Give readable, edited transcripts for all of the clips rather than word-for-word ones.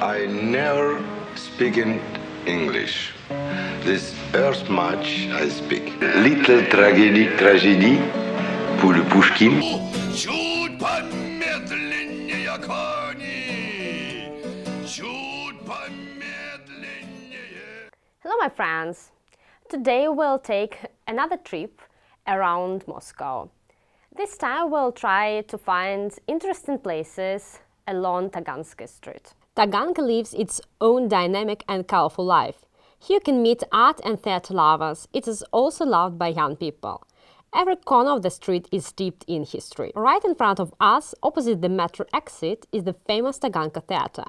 I never speak in English. This first much I speak. Little tragedy pour le Pushkin. Чуть помедленнее, кони, чуть помедленнее. Hello my friends! Today we'll take another trip around Moscow. This time we'll try to find interesting places along Taganskaya Street. Taganka lives its own dynamic and colorful life. Here you can meet art and theater lovers. It is also loved by young people. Every corner of the street is steeped in history. Right in front of us, opposite the metro exit, is the famous Taganka Theater,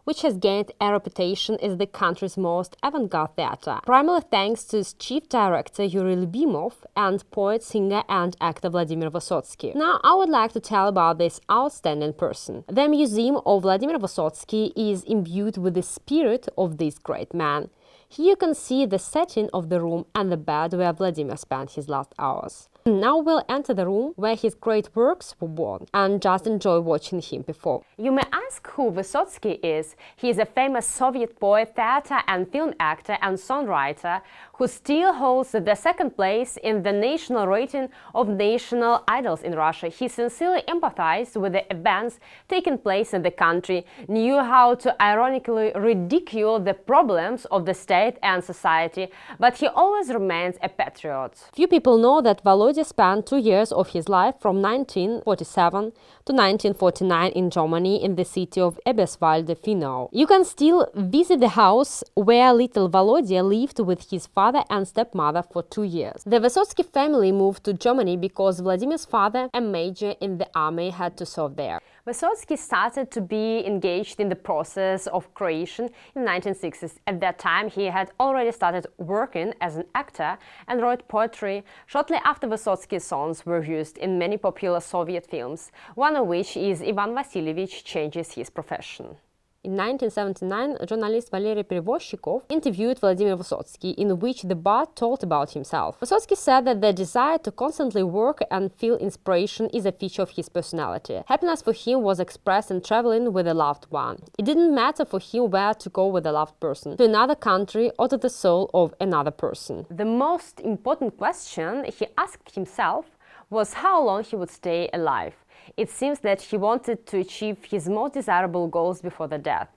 which has gained a reputation as the country's most avant-garde theater, primarily thanks to its chief director Yuri Lyubimov and poet, singer and actor Vladimir Vysotsky. Now I would like to tell about this outstanding person. The museum of Vladimir Vysotsky is imbued with the spirit of this great man. Here you can see the setting of the room and the bed where Vladimir spent his last hours. Now we'll enter the room where his great works were born and just enjoy watching him perform. You may ask who Vysotsky is. He is a famous Soviet poet, theater and film actor and songwriter who still holds the second place in the national rating of national idols in Russia. He sincerely empathized with the events taking place in the country, knew how to ironically ridicule the problems of the state and society, but he always remains a patriot. Few people know that Volodya spent 2 years of his life from 1947 to 1949 in Germany in the city of Eberswalde-Finau. You can still visit the house where little Volodya lived with his father and stepmother for 2 years. The Vysotsky family moved to Germany because Vladimir's father, a major in the army, had to serve there. Vysotsky started to be engaged in the process of creation in the 1960s. At that time, he had already started working as an actor and wrote poetry. Shortly after, Vysotsky's songs were used in many popular Soviet films, one of which is Ivan Vasilievich Changes His Profession. In 1979, journalist Valery Perevozchikov interviewed Vladimir Vysotsky, in which the bard told about himself. Vysotsky said that the desire to constantly work and feel inspiration is a feature of his personality. Happiness for him was expressed in traveling with a loved one. It didn't matter for him where to go with a loved person, to another country or to the soul of another person. The most important question he asked himself was how long he would stay alive. It seems that he wanted to achieve his most desirable goals before the death,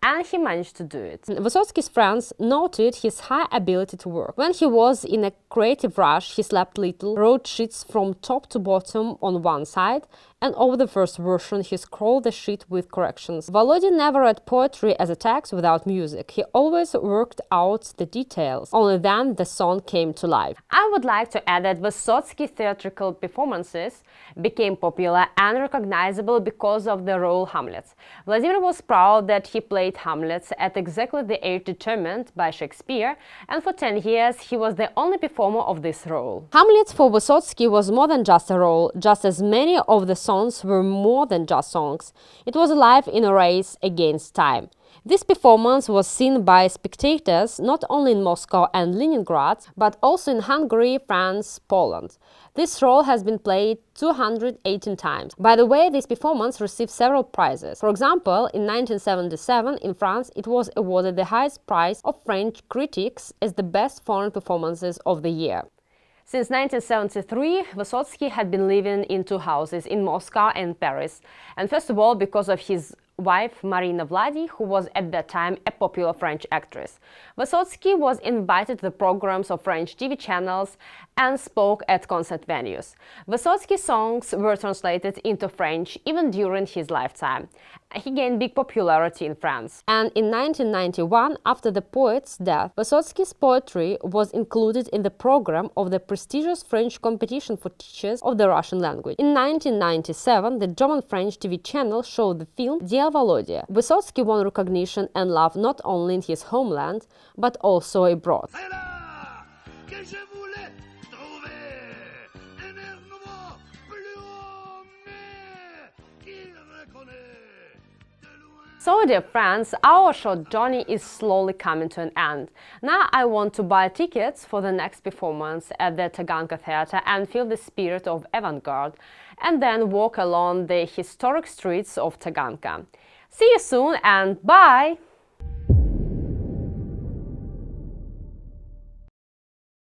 and he managed to do it. Vysotsky's friends noted his high ability to work. When he was in a creative rush, he slept little, wrote sheets from top to bottom on one side, and over the first version he scrolled the sheet with corrections. Volodya never read poetry as a text without music. He always worked out the details. Only then the song came to life. I would like to add that Vysotsky's theatrical performances became popular and recognizable because of the role Hamlet. Vladimir was proud that he played Hamlet at exactly the age determined by Shakespeare, and for 10 years he was the only performer of this role. Hamlet for Vysotsky was more than just a role, just as many of the songs were more than just songs. It was a life in a race against time. This performance was seen by spectators not only in Moscow and Leningrad, but also in Hungary, France, Poland. This role has been played 218 times. By the way, this performance received several prizes. For example, in 1977 in France, it was awarded the highest prize of French critics as the best foreign performances of the year. Since 1973, Vysotsky had been living in 2 houses in Moscow and Paris, and first of all because of his wife Marina Vladi, who was at that time a popular French actress. Vysotsky was invited to the programs of French TV channels and spoke at concert venues. Vysotsky's songs were translated into French even during his lifetime. He gained big popularity in France. And in 1991, after the poet's death, Vysotsky's poetry was included in the program of the prestigious French competition for teachers of the Russian language. In 1997, the German-French TV channel showed the film Dear Volodya. Vysotsky won recognition and love not only in his homeland, but also abroad. So, dear friends, our short journey is slowly coming to an end. Now I want to buy tickets for the next performance at the Taganka Theater and feel the spirit of avant-garde, and then walk along the historic streets of Taganka. See you soon and bye!